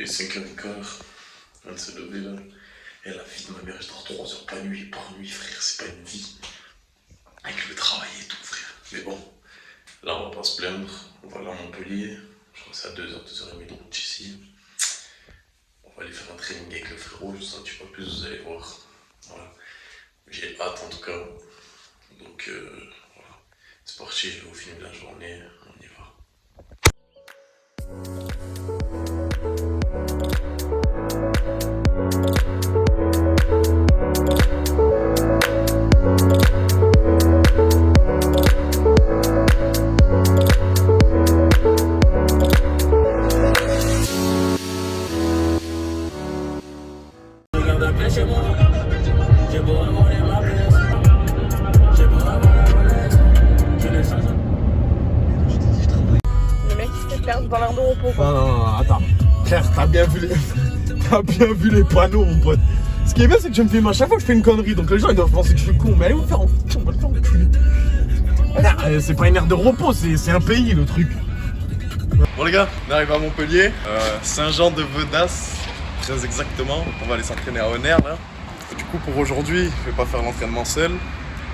Et 5h15, on vient de se lever là. Et la vie de ma mère, je dors 3 heures par nuit, frère, c'est pas une vie. Avec le travail et tout, frère. Mais bon, là on va pas se plaindre. On va aller à Montpellier. Je crois que c'est à 2h, 2h30 de route ici. On va aller faire un training avec le frérot, juste un petit peu plus, vous allez voir. Voilà. J'ai hâte en tout cas. Donc voilà. C'est parti, je vais vous filmer la journée. On y va. Chez moi, j'ai beau avoir ma place, j'ai beau avoir la relax, je ne change pas. Le mec il se fait perdre dans l'air de repos quoi. Non, attends. Frère, t'as bien vu les panneaux mon pote. Ce qui est bien c'est que je me filme à chaque fois que je fais une connerie, donc les gens ils doivent penser que je suis con, mais allez vous faire on va le faire enculer. C'est pas une aire de repos, c'est un pays le truc. Bon les gars, on arrive à Montpellier, Saint-Jean-de-Vedas, très exactement. On va aller s'entraîner à Honner là. Du coup pour aujourd'hui, je vais pas faire l'entraînement seul.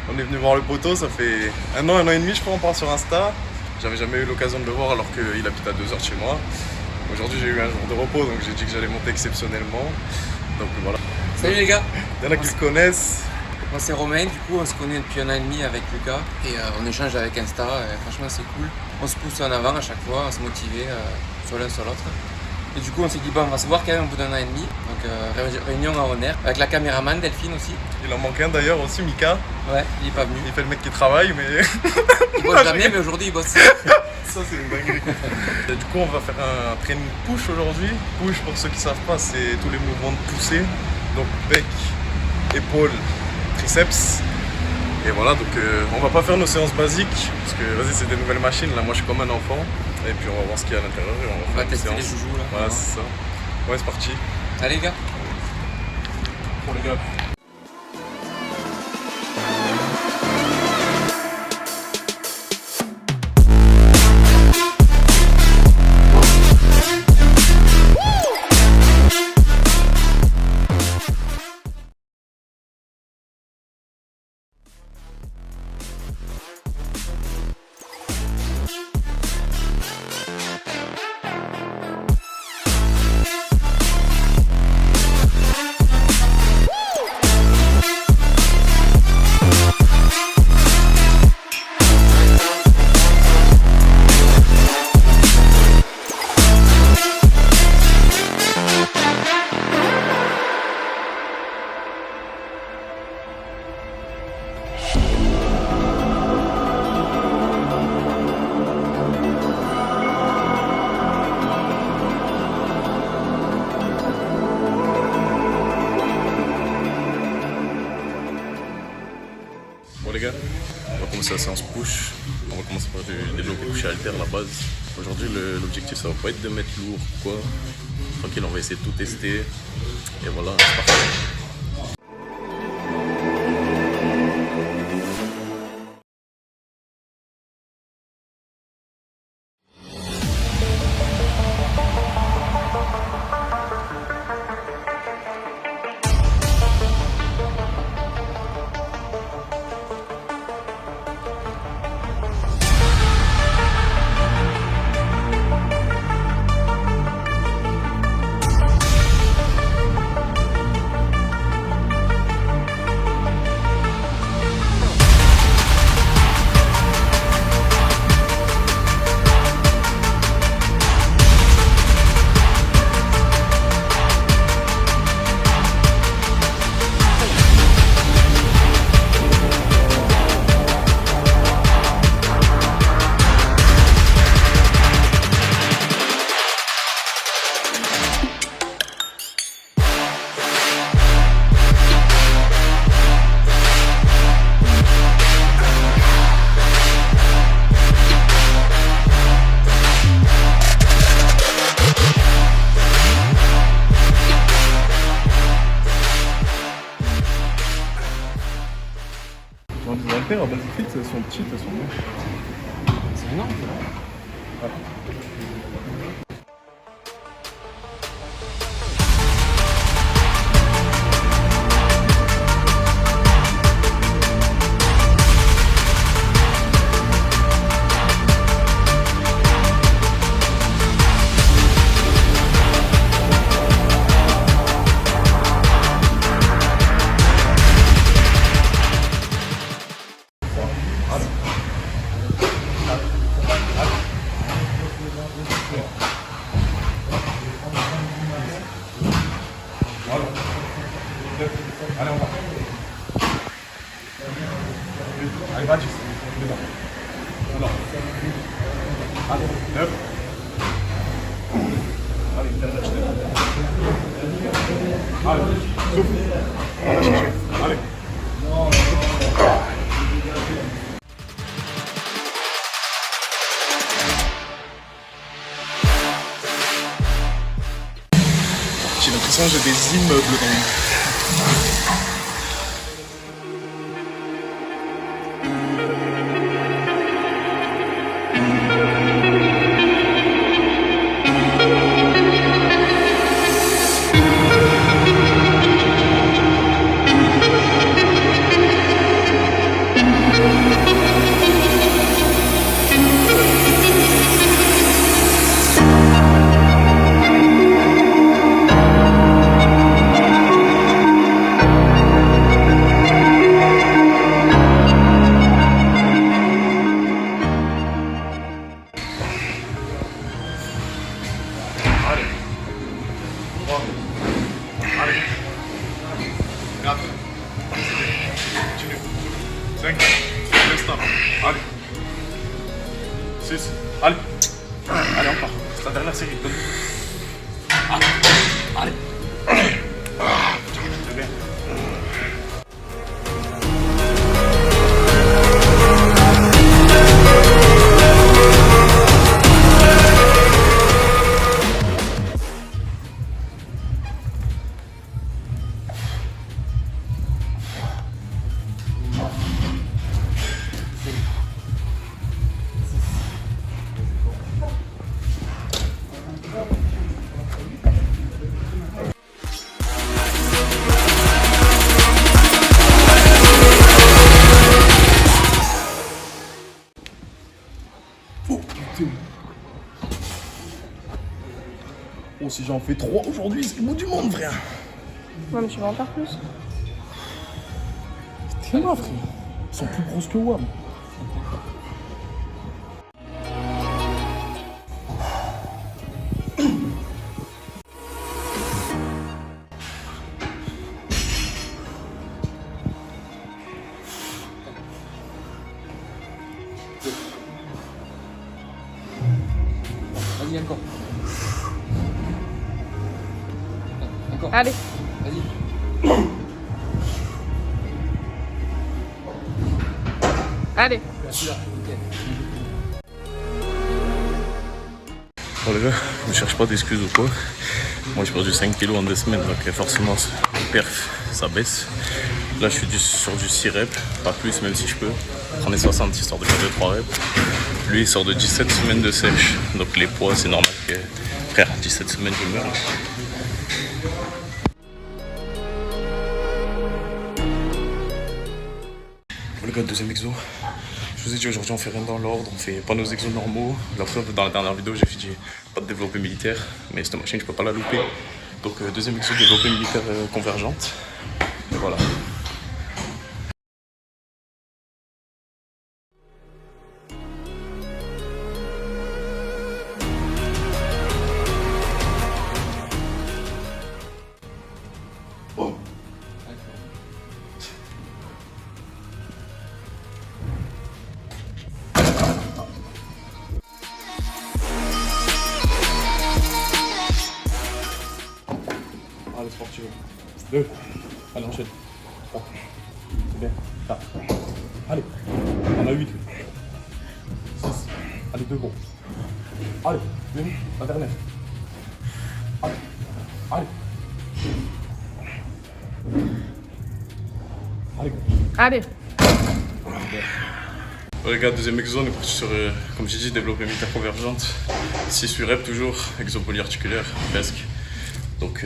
On est venu voir le poteau, ça fait un an et demi je crois, on parle sur Insta. J'avais jamais eu l'occasion de le voir alors qu'il habite à 2 heures de chez moi. Aujourd'hui j'ai eu un jour de repos donc j'ai dit que j'allais monter exceptionnellement. Donc voilà. Salut les gars, Il y en a qui le connaissent. moi c'est Romain, du coup on se connaît depuis 1 an et demi avec Lucas et on échange avec Insta, et franchement c'est cool. On se pousse en avant à chaque fois, à se motiver soit l'un soit l'autre. Et du coup on s'est dit bon on va se voir quand même au bout d'1 an et demi, donc réunion à Honner avec la caméraman Delphine aussi. Il en manque un d'ailleurs aussi, Mika. Ouais, il est pas venu. Il fait le mec qui travaille mais... Il bosse jamais mais aujourd'hui il bosse. Ça c'est une dinguerie. Du coup on va faire un training push aujourd'hui. Push pour ceux qui savent pas c'est tous les mouvements de poussée. Donc bec, épaule, triceps. Et voilà donc on va pas faire nos séances basiques. Parce que vas-y c'est des nouvelles machines là, moi je suis comme un enfant. Et puis on va voir ce qu'il y a à l'intérieur et On on va va faire tester une les séance. joujoux là. Voilà c'est ça. Ouais c'est parti. Allez les gars. Pour les gars. Bon les gars, on va commencer la séance push. On va commencer par du développé couché haltère à la base. Aujourd'hui l'objectif ça va pas être de mettre lourd ou quoi. Tranquille, on va essayer de tout tester. Et voilà, c'est parti. Les haltères à base de fit, elles sont petites, elles sont moches. C'est énorme. Ouais. Allez, on va. Allez, va, 10. Alors. Allez, 9. Allez, dernière jeté. Allez, souffle. Allez, chercher. Allez. J'ai l'impression que j'ai des immeubles dans le... Allez. 4. Continue. 5. Stop. Allez. 6. Allez. Allez, encore. C'est la dernière série. Allez. Allez. C'est bien. Oh, si j'en fais 3 aujourd'hui, c'est le bout du monde, frère. Ouais, mais tu vas en faire plus. C'est moi, frère. Ils sont plus grosses que WAM. Vas-y, encore. Encore. Allez. Vas-y. Allez. Celui-là, nickel. Bon les gars, ne cherche pas d'excuses ou quoi. Moi j'ai perdu 5 kilos en 2 semaines, donc forcément le perf ça baisse. Là je suis sur du 6 reps, pas plus même si je peux. Prendre les 60 histoire de faire 2-3 reps. Lui il sort de 17 semaines de sèche, donc les poids c'est normal que... Frère, 17 semaines je meurs. Bon les gars, deuxième exo. Je vous ai dit aujourd'hui on fait rien dans l'ordre, on fait pas nos exos normaux. La fois dans la dernière vidéo j'ai fait pas de développé militaire, mais cette machine je peux pas la louper. Donc deuxième exo développé militaire convergente. Et voilà. Allez, sportif. 2. Allez, enchaîne. 3. C'est bien. 4. Allez. On a 8. 6. Allez, 2 gros. Allez, 2. La dernière. Allez. Allez. Allez, gros. Allez. Bon, les gars, deuxième exo, on est parti sur, comme j'ai dit, développé militaire convergente. 6-8 reps toujours, exo polyarticulaire, presque. Donc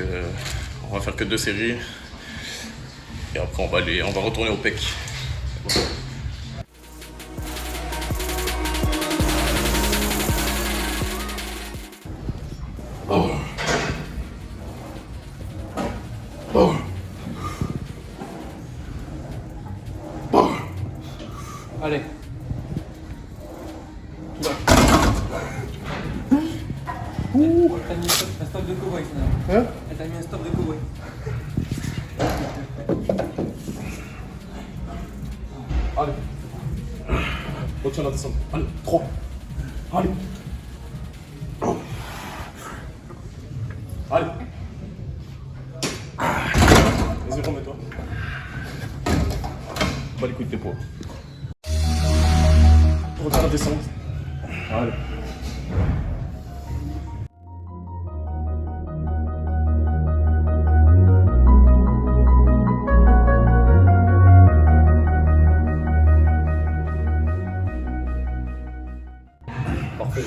on va faire que 2 séries. Et après on va retourner au pec. Allez. Elle t'a mis un stop de cowboy finalement. Hein? Elle t'a mis un stop de cowboy. Allez. Retiens la descente. Allez, 3. Allez. Allez. Vas-y, remets-toi. Bah les couilles de tes poids. Retiens la descente. Allez. Parfait.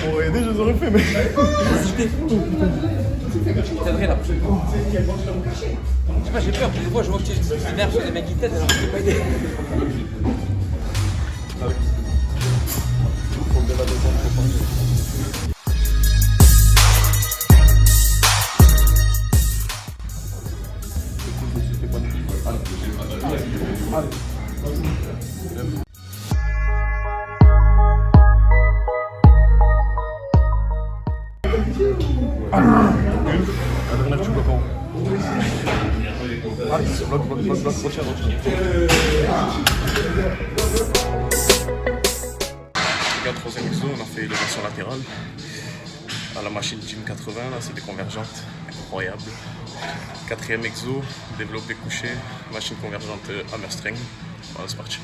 Bon, aider, je les aurais fait, mais. Je t'aiderai la prochaine fois. Je sais pas, j'ai peur. Des fois, je vois que tu t'énerves sur les mecs qui t'aident alors que je t'ai pas aidé. Faut bien la descente, faut pas. Écoute, dessus, t'es pas nul. Allez. La dernière, tu bloques en haut. Allez, bloque, retiens. 3e exo, on a fait élévation latérale à la machine Gym 80, là c'est des convergentes incroyables. 4e exo, développé couché, machine convergente hammerstring. Voilà, c'est parti.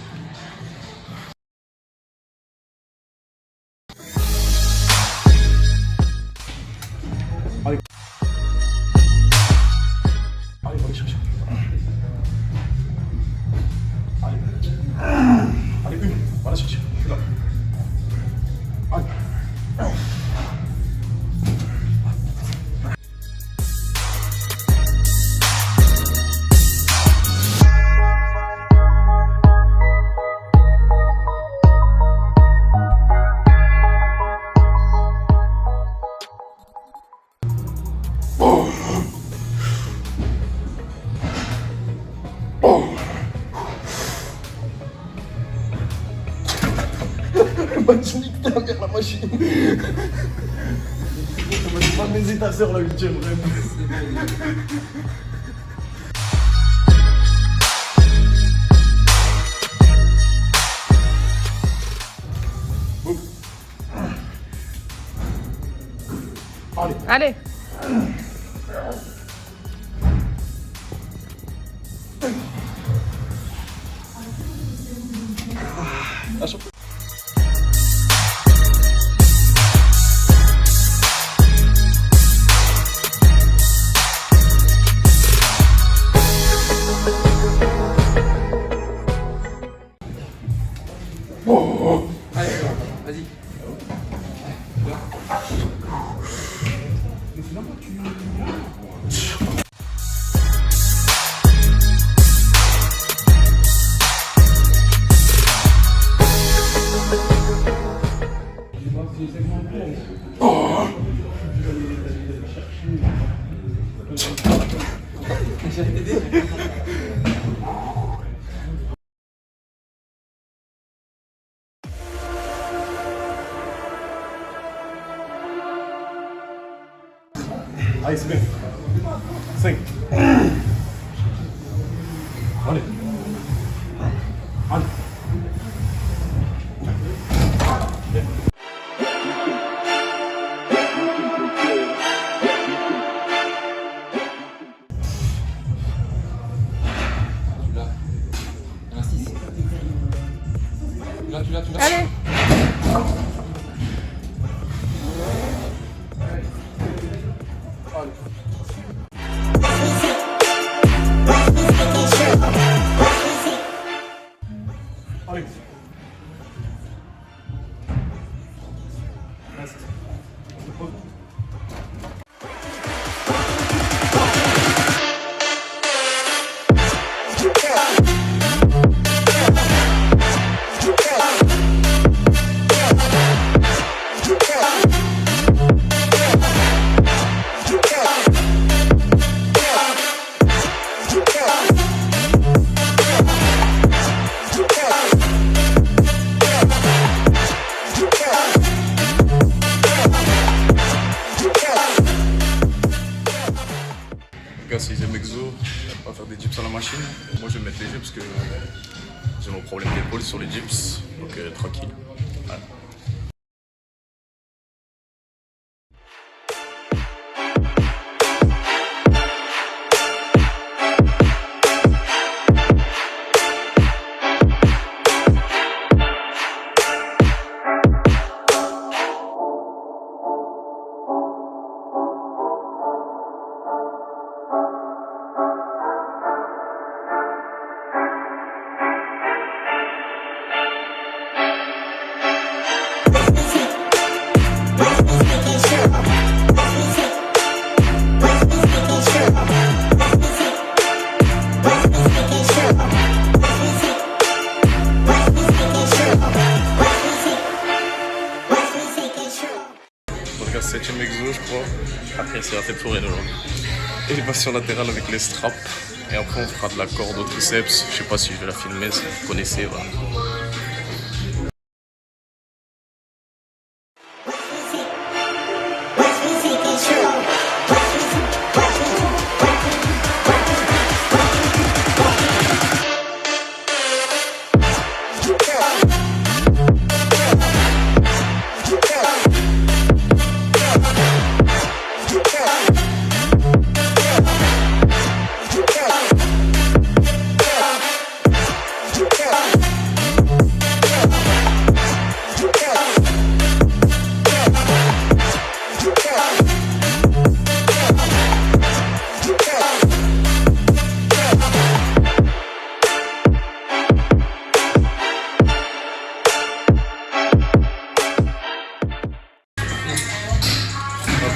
Allez. Allez, va aller chercher. Allez. Allez, une, va la chercher. Je suis là. Allez. Bah tu niques ta mère la machine. Ça m'a pas baisé ta sœur la 8ème vraiment. Allez. Allez. Allez, vas-y. Allez, c'est bien. 5. Allez. Allez. Bien. Tu l'as. Il y en a 6. Tu l'as. Allez. Reste. Je te pose. Gars, 6ème exo, on va faire des dips à la machine. Moi je vais mettre léger parce que j'ai mon problème d'épaule sur les dips, donc tranquille. Voilà. Donc, 7ème exo, je crois. Après, c'est la fête foraine aujourd'hui. Élévation latérale avec les straps. Et après, on fera de la corde au triceps. Je sais pas si je vais la filmer, si vous connaissez. Voilà.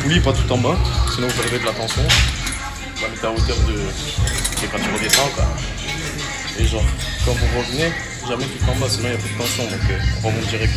Poulie, pas tout en bas, sinon vous perdez de la tension. On va mettre à hauteur de quand tu redescends quoi. Et genre, quand vous revenez, jamais tout en bas, sinon il n'y a plus de tension, donc on remonte direct.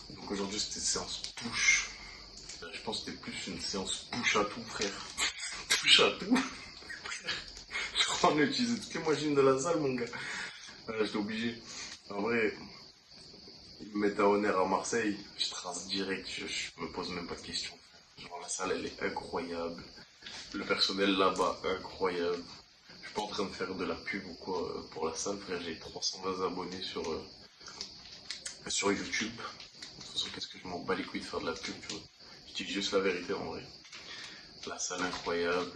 Donc aujourd'hui c'était une séance push. Je pense que c'était plus une séance push à tout frère. Push à tout. Je crois qu'on a utilisé toutes les machines de la salle mon gars. J'étais obligé. En vrai, ils me mettent à Honneur à Marseille. Je trace direct, je me pose même pas de questions. Genre la salle elle est incroyable. Le personnel là-bas incroyable. Je suis pas en train de faire de la pub ou quoi pour la salle frère. J'ai 320 abonnés sur YouTube. De toute façon, qu'est-ce que je m'en bats les couilles de faire de la pub, tu vois. Je dis juste la vérité en vrai. La salle incroyable.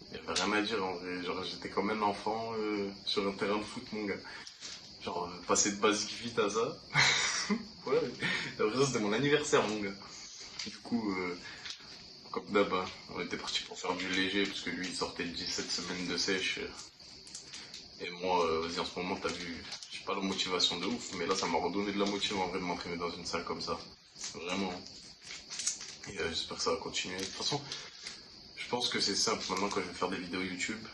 Il n'y avait rien à dire en vrai. Genre, j'étais comme un enfant sur un terrain de foot, mon gars. Genre, passer de basique vite à ça. Ouais, après ça, c'était mon anniversaire, mon gars. Du coup, comme d'hab, on était parti pour faire du léger, parce que lui, il sortait de 17 semaines de sèche. Et moi, vas-y, en ce moment, t'as vu, j'ai pas la motivation de ouf, mais là, ça m'a redonné de la motivation en vrai de m'entraîner dans une salle comme ça. Vraiment. Et j'espère que ça va continuer. De toute façon, je pense que c'est simple. Maintenant, quand je vais faire des vidéos YouTube,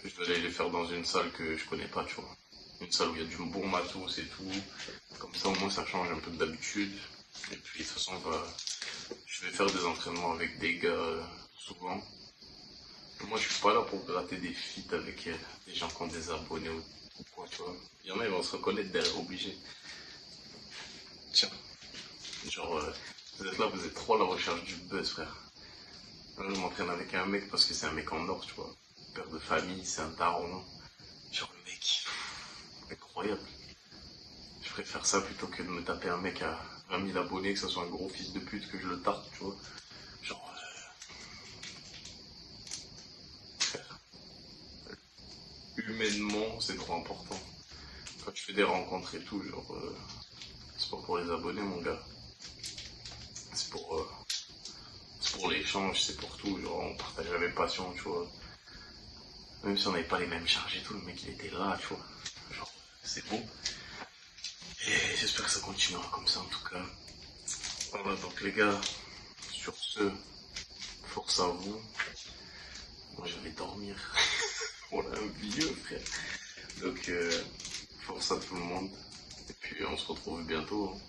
je dois aller les faire dans une salle que je connais pas, tu vois. Une salle où il y a du bon matos et tout. Comme ça, au moins, ça change un peu d'habitude. Et puis, de toute façon, je Je vais faire des entraînements avec des gars souvent. Moi, je suis pas là pour gratter des feats avec des gens qui ont des abonnés ou quoi, tu vois. Il y en a, ils vont se reconnaître derrière, obligé. Tiens, genre, vous êtes là, vous êtes trop à la recherche du buzz, frère. Là, je m'entraîne avec un mec parce que c'est un mec en or, tu vois. Père de famille, c'est un daron. Genre, le mec, incroyable. Je préfère ça plutôt que de me taper un mec à 20 000 abonnés, que ce soit un gros fils de pute, que je le tarte, tu vois. Genre, humainement, c'est trop important. Quand tu fais des rencontres et tout, genre, c'est pas pour les abonnés, mon gars. C'est pour l'échange, c'est pour tout. Genre, on partage la même passion, tu vois. Même si on n'avait pas les mêmes charges et tout, le mec il était là, tu vois. Genre, c'est beau. Et j'espère que ça continuera comme ça en tout cas. Voilà, donc les gars, sur ce, force à vous. Moi je vais dormir. Voilà, un vieux frère. Donc, force à tout le monde. Et puis on se retrouve bientôt. Hein.